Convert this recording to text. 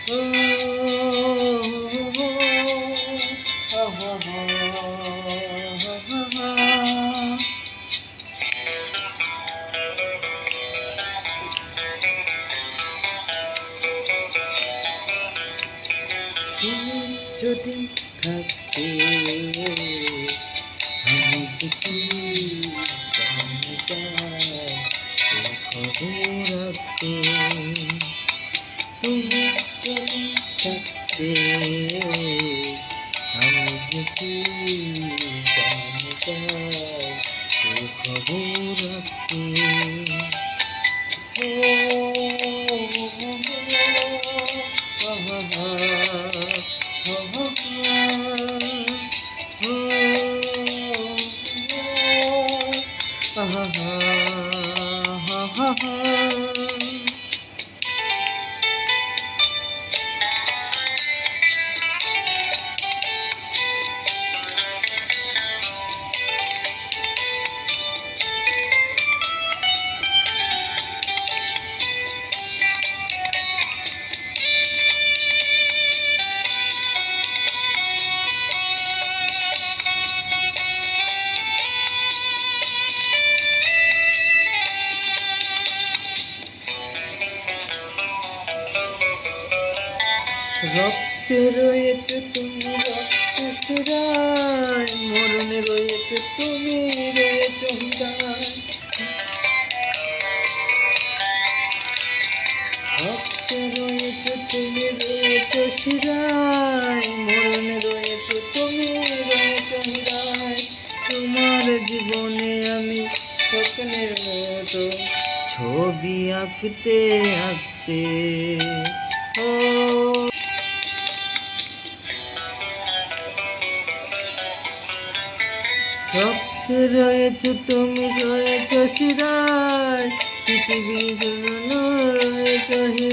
ও তুমি যদি থাকতে আমি যে কি জানতাম সে খবর রাখতে। তুমি যদি থাকতে আমি যে কি জানতাম সে খবর রাখতে। রক্তে রয়েছে তুমি, রক্তে শিরায় মরণে রয়েছে তুমি, রয়েছে হৃদয়। রক্তে রয়েছে তুমি, রয়েছে শিরায় মরণে রয়েছে তুমি, রয়েছে হৃদয়। তোমার জীবনে আমি স্বপ্নের মতো ছবি আঁকতে আঁকতে ও রক্তে রয়েছে তুমি, রয়েছে শিরায় পৃথিবীর জন্য রয়েছে হৃদয়।